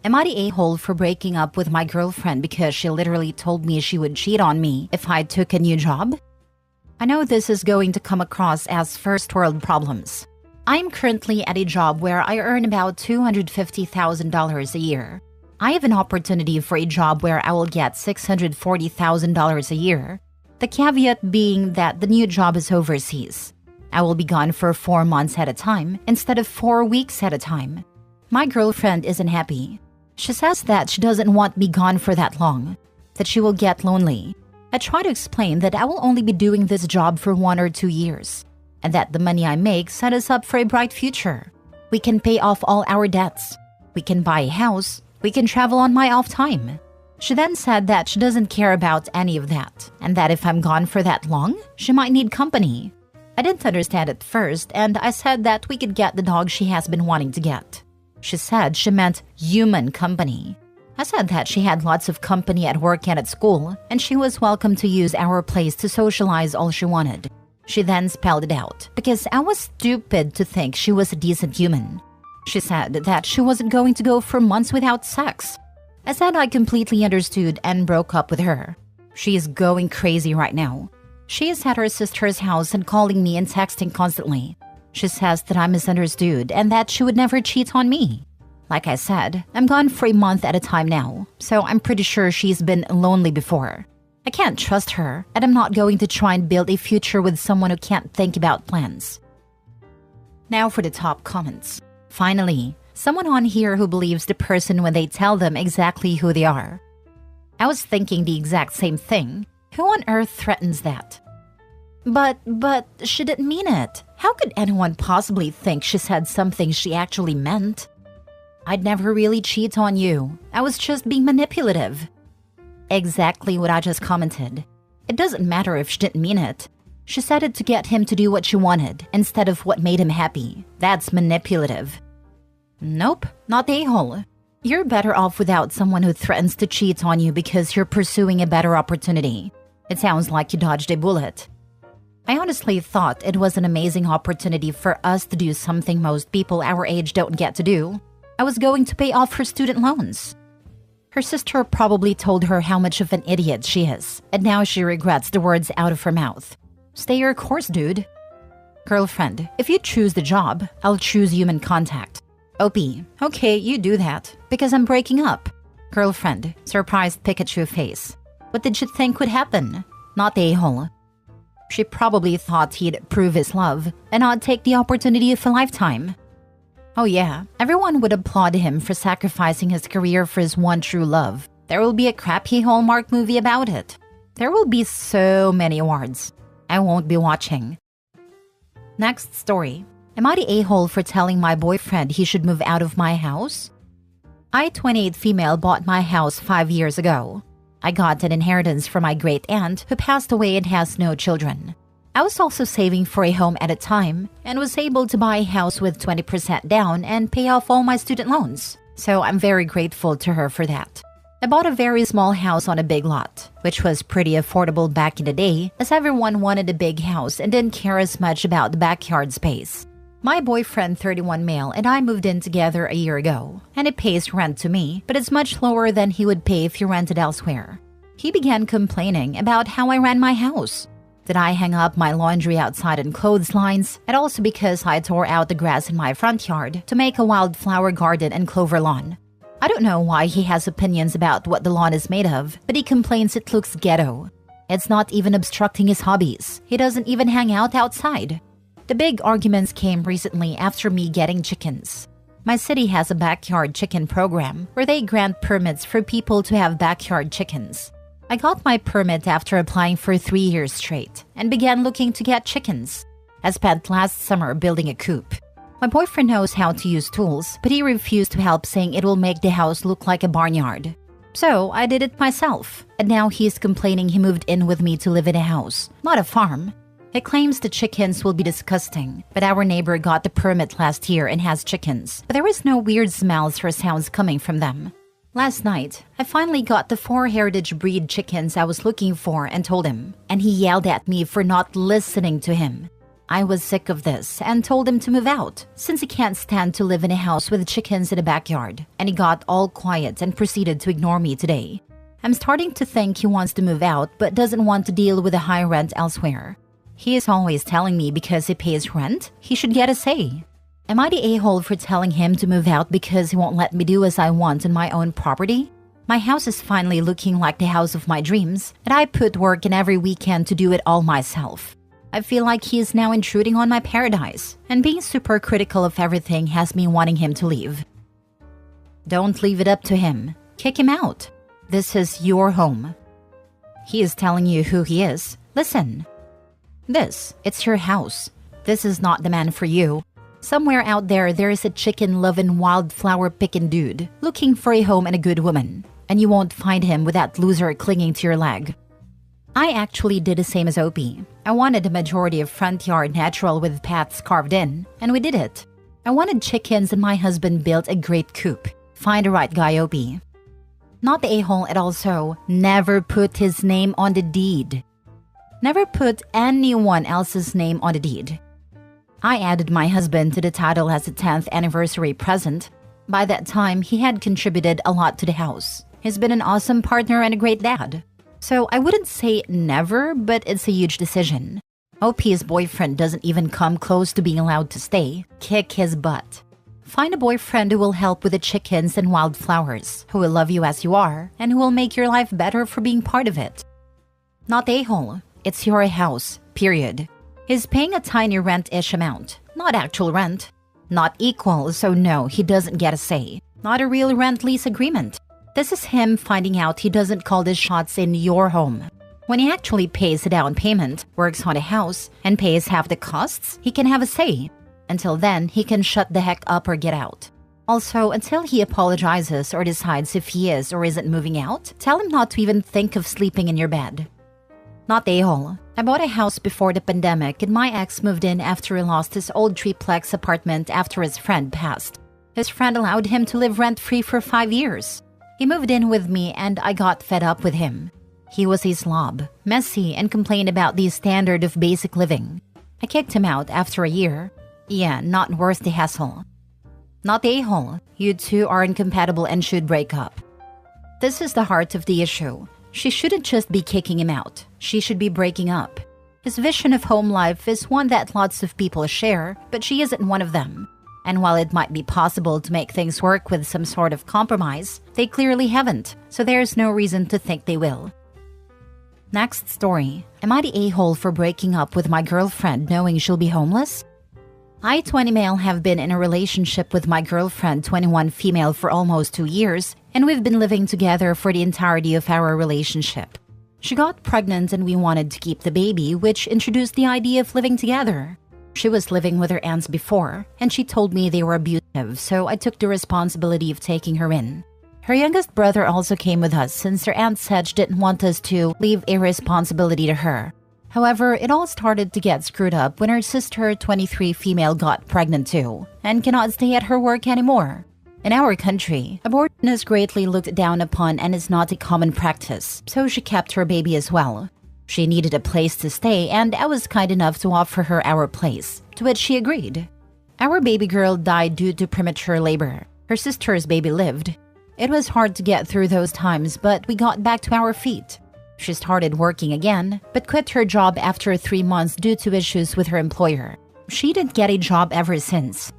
Am I the a-hole for breaking up with my girlfriend because she literally told me she would cheat on me if I took a new job? I know this is going to come across as first world problems. I am currently at a job where I earn about $250,000 a year. I have an opportunity for a job where I will get $640,000 a year. The caveat being that the new job is overseas. I will be gone for 4 months at a time instead of 4 weeks at a time. My girlfriend isn't happy. She says that she doesn't want me gone for that long, that she will get lonely. I try to explain that I will only be doing this job for 1 or 2 years, and that the money I make set us up for a bright future. We can pay off all our debts. We can buy a house. We can travel on my off time. She then said that she doesn't care about any of that, and that if I'm gone for that long, she might need company. I didn't understand at first, and I said that we could get the dog she has been wanting to get. She said she meant human company. I said that she had lots of company at work and at school, and she was welcome to use our place to socialize all she wanted. She then spelled it out, because I was stupid to think she was a decent human. She said that she wasn't going to go for months without sex. I said I completely understood and broke up with her. She is going crazy right now. She is at her sister's house and calling me and texting constantly. She says that I misunderstood and that she would never cheat on me. Like I said, I'm gone for a month at a time now, so I'm pretty sure she's been lonely before. I can't trust her, and I'm not going to try and build a future with someone who can't think about plans. Now for the top comments. Finally, someone on here who believes the person when they tell them exactly who they are. I was thinking the exact same thing. Who on earth threatens that? But she didn't mean it. How could anyone possibly think she said something she actually meant? I'd never really cheat on you. I was just being manipulative. Exactly what I just commented. It doesn't matter if she didn't mean it. She said it to get him to do what she wanted instead of what made him happy. That's manipulative. Nope, not the a-hole. You're better off without someone who threatens to cheat on you because you're pursuing a better opportunity. It sounds like you dodged a bullet. I honestly thought it was an amazing opportunity for us to do something most people our age don't get to do. I was going to pay off her student loans. Her sister probably told her how much of an idiot she is, and now she regrets the words out of her mouth. Stay your course, dude. Girlfriend, if you choose the job, I'll choose human contact. OP, okay, you do that, because I'm breaking up. Girlfriend, surprised Pikachu face. What did you think would happen? Not the a-hole. She probably thought he'd prove his love and not take the opportunity of a lifetime. Oh yeah, everyone would applaud him for sacrificing his career for his one true love. There will be a crappy Hallmark movie about it. There will be so many awards. I won't be watching. Next story. Am I the a-hole for telling my boyfriend he should move out of my house? I, 28 female, bought my house 5 years ago. I got an inheritance from my great-aunt who passed away and has no children. I was also saving for a home at a time and was able to buy a house with 20% down and pay off all my student loans. So I'm very grateful to her for that. I bought a very small house on a big lot, which was pretty affordable back in the day as everyone wanted a big house and didn't care as much about the backyard space. My boyfriend, 31 male, and I moved in together a year ago, and he pays rent to me, but it's much lower than he would pay if he rented elsewhere. He began complaining about how I ran my house, that I hang up my laundry outside on clotheslines, and also because I tore out the grass in my front yard to make a wildflower garden and clover lawn. I don't know why he has opinions about what the lawn is made of, but he complains it looks ghetto. It's not even obstructing his hobbies. He doesn't even hang out outside. The big arguments came recently after me getting chickens. My city has a backyard chicken program where they grant permits for people to have backyard chickens. I got my permit after applying for 3 years straight and began looking to get chickens. I spent last summer building a coop. My boyfriend knows how to use tools, but he refused to help, saying it will make the house look like a barnyard. So I did it myself, and now he's complaining he moved in with me to live in a house, not a farm. He claims the chickens will be disgusting, but our neighbor got the permit last year and has chickens, but there is no weird smells or sounds coming from them. Last night, I finally got the 4 heritage breed chickens I was looking for and told him, and he yelled at me for not listening to him. I was sick of this and told him to move out since he can't stand to live in a house with chickens in the backyard, and he got all quiet and proceeded to ignore me today. I'm starting to think he wants to move out but doesn't want to deal with a high rent elsewhere. He is always telling me because he pays rent, he should get a say. Am I the a-hole for telling him to move out because he won't let me do as I want on my own property? My house is finally looking like the house of my dreams, and I put work in every weekend to do it all myself. I feel like he is now intruding on my paradise, and being super critical of everything has me wanting him to leave. Don't leave it up to him. Kick him out. This is your home. He is telling you who he is. Listen. It's your house. This is not the man for you. Somewhere out there is a chicken-loving, wildflower-picking dude looking for a home and a good woman, and you won't find him with that loser clinging to your leg. I actually did the same as Opie. I wanted a majority of front yard natural with paths carved in, and we did it. I wanted chickens and my husband built a great coop. Find the right guy, Opie. Not the a-hole at all, so never put his name on the deed. Never put anyone else's name on the deed. I added my husband to the title as a 10th anniversary present. By that time, he had contributed a lot to the house. He's been an awesome partner and a great dad. So I wouldn't say never, but it's a huge decision. OP's boyfriend doesn't even come close to being allowed to stay. Kick his butt. Find a boyfriend who will help with the chickens and wildflowers, who will love you as you are, and who will make your life better for being part of it. Not the a-hole. It's your house, period. He's paying a tiny rent-ish amount, not actual rent. Not equal, so no, he doesn't get a say. Not a real rent-lease agreement. This is him finding out he doesn't call the shots in your home. When he actually pays a down payment, works on a house, and pays half the costs, he can have a say. Until then, he can shut the heck up or get out. Also, until he apologizes or decides if he is or isn't moving out, tell him not to even think of sleeping in your bed. Not the a-hole. I bought a house before the pandemic and my ex moved in after he lost his old triplex apartment after his friend passed. His friend allowed him to live rent-free for 5 years. He moved in with me and I got fed up with him. He was a slob, messy, and complained about the standard of basic living. I kicked him out after a year. Yeah, not worth the hassle. Not the a-hole. You two are incompatible and should break up. This is the heart of the issue. She shouldn't just be kicking him out. She should be breaking up. His vision of home life is one that lots of people share, but she isn't one of them. And while it might be possible to make things work with some sort of compromise, they clearly haven't, so there's no reason to think they will. Next story. Am I the a-hole for breaking up with my girlfriend knowing she'll be homeless? I, 20 male, have been in a relationship with my girlfriend, 21 female, for almost 2 years, and we've been living together for the entirety of our relationship. She got pregnant and we wanted to keep the baby, which introduced the idea of living together. She was living with her aunts before, and she told me they were abusive, so I took the responsibility of taking her in. Her youngest brother also came with us since her aunt said she didn't want us to leave a responsibility to her. However, it all started to get screwed up when her sister, 23 female, got pregnant too, and cannot stay at her work anymore. In our country, abortion is greatly looked down upon and is not a common practice, so she kept her baby as well. She needed a place to stay, and I was kind enough to offer her our place, to which she agreed. Our baby girl died due to premature labor. Her sister's baby lived. It was hard to get through those times, but we got back to our feet. She started working again, but quit her job after 3 months due to issues with her employer. She didn't get a job ever since.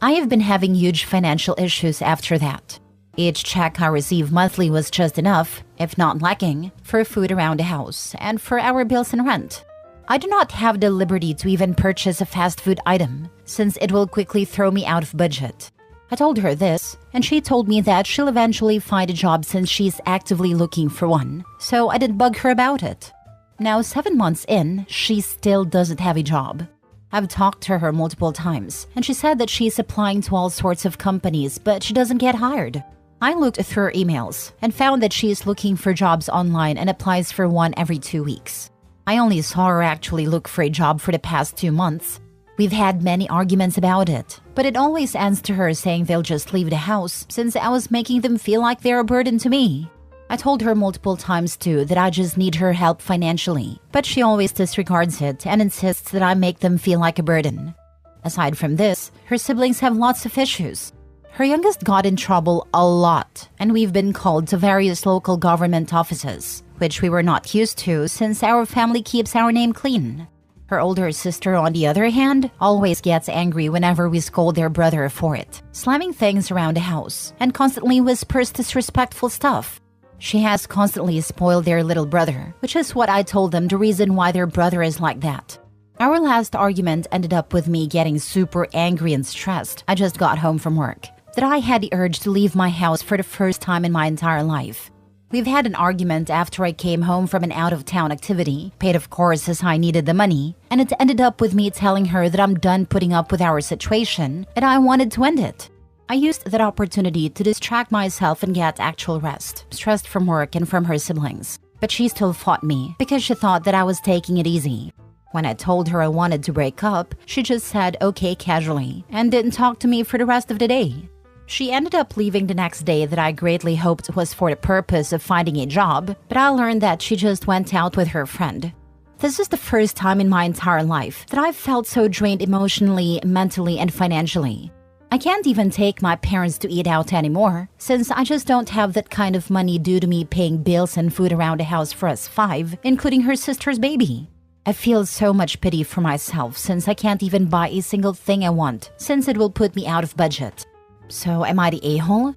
I have been having huge financial issues after that. Each check I received monthly was just enough, if not lacking, for food around the house and for our bills and rent. I do not have the liberty to even purchase a fast food item, since it will quickly throw me out of budget. I told her this, and she told me that she'll eventually find a job since she's actively looking for one, so I didn't bug her about it. Now, 7 months in, she still doesn't have a job. I've talked to her multiple times, and she said that she's applying to all sorts of companies, but she doesn't get hired. I looked through her emails and found that she is looking for jobs online and applies for one every 2 weeks. I only saw her actually look for a job for the past 2 months. We've had many arguments about it, but it always ends to her saying they'll just leave the house since I was making them feel like they're a burden to me. I told her multiple times too that I just need her help financially, but she always disregards it and insists that I make them feel like a burden. Aside from this, her siblings have lots of issues. Her youngest got in trouble a lot, and we've been called to various local government offices, which we were not used to since our family keeps our name clean. Her older sister, on the other hand, always gets angry whenever we scold their brother for it, slamming things around the house, and constantly whispers disrespectful stuff. She has constantly spoiled their little brother, which is what I told them the reason why their brother is like that. Our last argument ended up with me getting super angry and stressed. I just got home from work, that I had the urge to leave my house for the first time in my entire life. We've had an argument after I came home from an out-of-town activity, paid of course as I needed the money, and it ended up with me telling her that I'm done putting up with our situation and I wanted to end it. I used that opportunity to distract myself and get actual rest, stressed from work and from her siblings. But she still fought me because she thought that I was taking it easy. When I told her I wanted to break up, she just said okay casually and didn't talk to me for the rest of the day. She ended up leaving the next day that I greatly hoped was for the purpose of finding a job, but I learned that she just went out with her friend. This is the first time in my entire life that I've felt so drained emotionally, mentally, and financially. I can't even take my parents to eat out anymore, since I just don't have that kind of money due to me paying bills and food around the house for us 5, including her sister's baby. I feel so much pity for myself since I can't even buy a single thing I want, since it will put me out of budget. So am I the a-hole?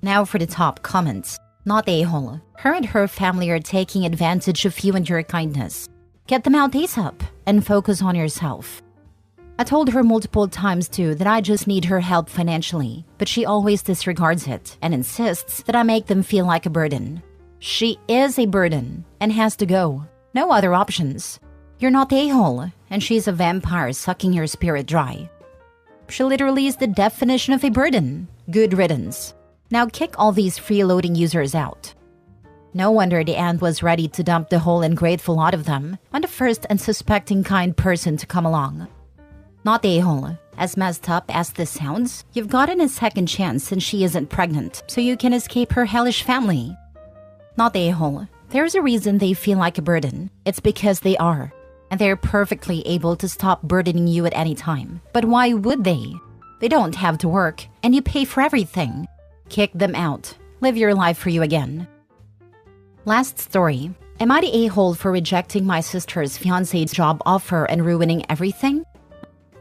Now for the top comments. Not a-hole. Her and her family are taking advantage of you and your kindness. Get them out ASAP and focus on yourself. I told her multiple times too that I just need her help financially, but she always disregards it and insists that I make them feel like a burden. She is a burden and has to go. No other options. You're not the a-hole, and she's a vampire sucking your spirit dry. She literally is the definition of a burden. Good riddance. Now kick all these freeloading users out. No wonder the aunt was ready to dump the whole ungrateful lot of them on the first unsuspecting kind person to come along. Not the a-hole. As messed up as this sounds, you've gotten a second chance since she isn't pregnant, so you can escape her hellish family. Not the a-hole. There's a reason they feel like a burden. It's because they are. And they're perfectly able to stop burdening you at any time. But why would they? They don't have to work, and you pay for everything. Kick them out. Live your life for you again. Last story. Am I the a-hole for rejecting my sister's fiancé's job offer and ruining everything?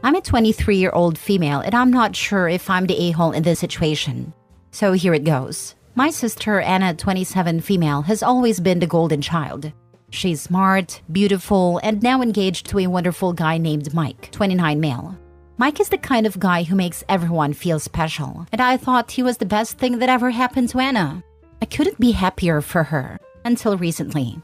I'm a 23-year-old female, and I'm not sure if I'm the a-hole in this situation. So here it goes. My sister, Anna, 27 female, has always been the golden child. She's smart, beautiful, and now engaged to a wonderful guy named Mike, 29 male. Mike is the kind of guy who makes everyone feel special, and I thought he was the best thing that ever happened to Anna. I couldn't be happier for her, until recently.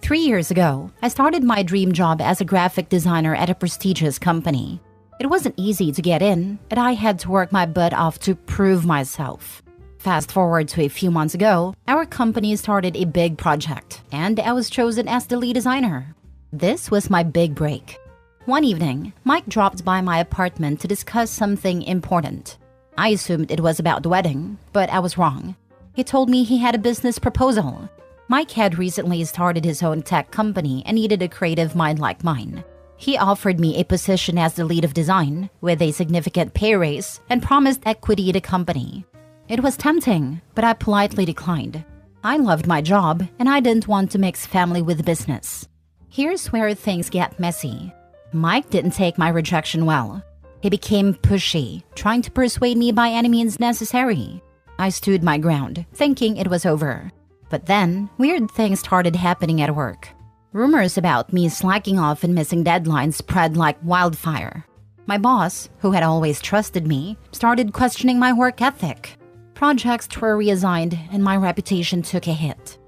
3 years ago, I started my dream job as a graphic designer at a prestigious company. It wasn't easy to get in, and I had to work my butt off to prove myself. Fast forward to a few months ago, our company started a big project, and I was chosen as the lead designer. This was my big break. One evening, Mike dropped by my apartment to discuss something important. I assumed it was about the wedding, but I was wrong. He told me he had a business proposal. Mike had recently started his own tech company and needed a creative mind like mine. He offered me a position as the lead of design, with a significant pay raise, and promised equity in the company. It was tempting, but I politely declined. I loved my job, and I didn't want to mix family with business. Here's where things get messy. Mike didn't take my rejection well. He became pushy, trying to persuade me by any means necessary. I stood my ground, thinking it was over. But then, weird things started happening at work. Rumors about me slacking off and missing deadlines spread like wildfire. My boss, who had always trusted me, started questioning my work ethic. Projects were reassigned, and my reputation took a hit.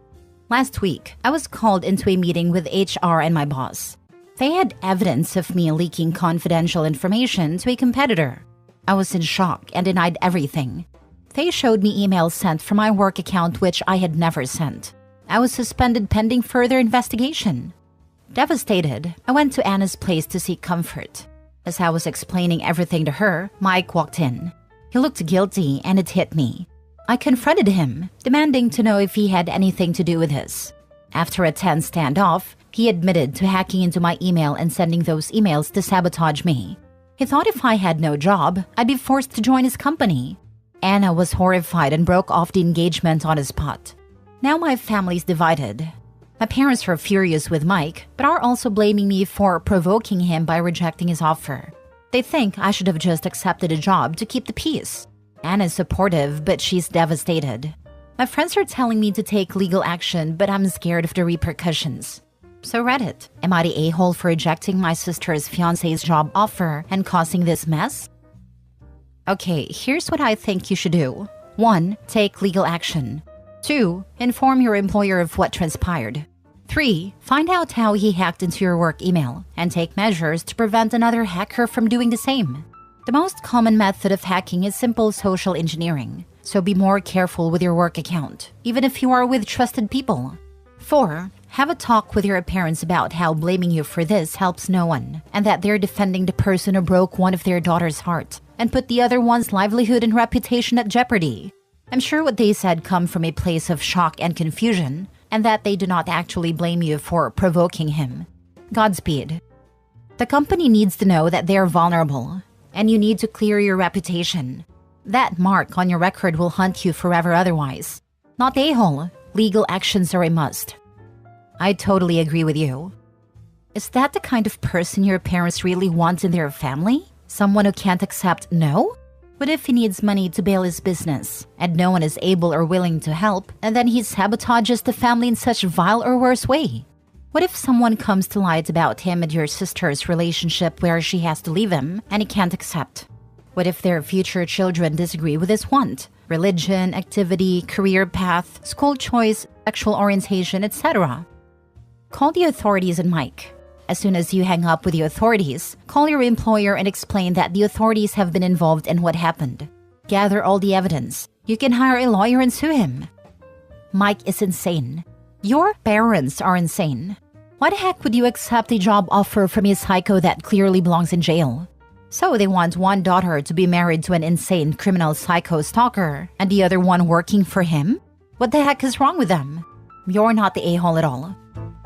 Last week, I was called into a meeting with HR and my boss. They had evidence of me leaking confidential information to a competitor. I was in shock and denied everything. They showed me emails sent from my work account which I had never sent. I was suspended pending further investigation. Devastated, I went to Anna's place to seek comfort. As I was explaining everything to her, Mike walked in. He looked guilty and it hit me. I confronted him, demanding to know if he had anything to do with this. After a tense standoff, he admitted to hacking into my email and sending those emails to sabotage me. He thought if I had no job, I'd be forced to join his company. Anna was horrified and broke off the engagement on the spot. Now my family's divided. My parents are furious with Mike, but are also blaming me for provoking him by rejecting his offer. They think I should have just accepted a job to keep the peace. Anna's supportive, but she's devastated. My friends are telling me to take legal action, but I'm scared of the repercussions. So Reddit, am I the a-hole for rejecting my sister's fiancé's job offer and causing this mess? Okay, here's what I think you should do. 1. Take legal action. 2. Inform your employer of what transpired. 3. Find out how he hacked into your work email and take measures to prevent another hacker from doing the same. The most common method of hacking is simple social engineering, so be more careful with your work account, even if you are with trusted people. 4. Have a talk with your parents about how blaming you for this helps no one, and that they're defending the person who broke one of their daughter's heart and put the other one's livelihood and reputation at jeopardy. I'm sure what they said come from a place of shock and confusion, and that they do not actually blame you for provoking him. Godspeed. The company needs to know that they're vulnerable, and you need to clear your reputation. That mark on your record will haunt you forever otherwise. Not a-hole. Legal actions are a must. I totally agree with you. Is that the kind of person your parents really want in their family? Someone who can't accept no? What if he needs money to bail his business, and no one is able or willing to help, and then he sabotages the family in such a vile or worse way? What if someone comes to light about him and your sister's relationship where she has to leave him, and he can't accept? What if their future children disagree with his want? Religion, activity, career path, school choice, sexual orientation, etc. Call the authorities and Mike. As soon as you hang up with the authorities, call your employer and explain that the authorities have been involved in what happened. Gather all the evidence. You can hire a lawyer and sue him. Mike is insane. Your parents are insane. Why the heck would you accept a job offer from a psycho that clearly belongs in jail? So they want one daughter to be married to an insane criminal psycho stalker and the other one working for him? What the heck is wrong with them? You're not the a-hole at all.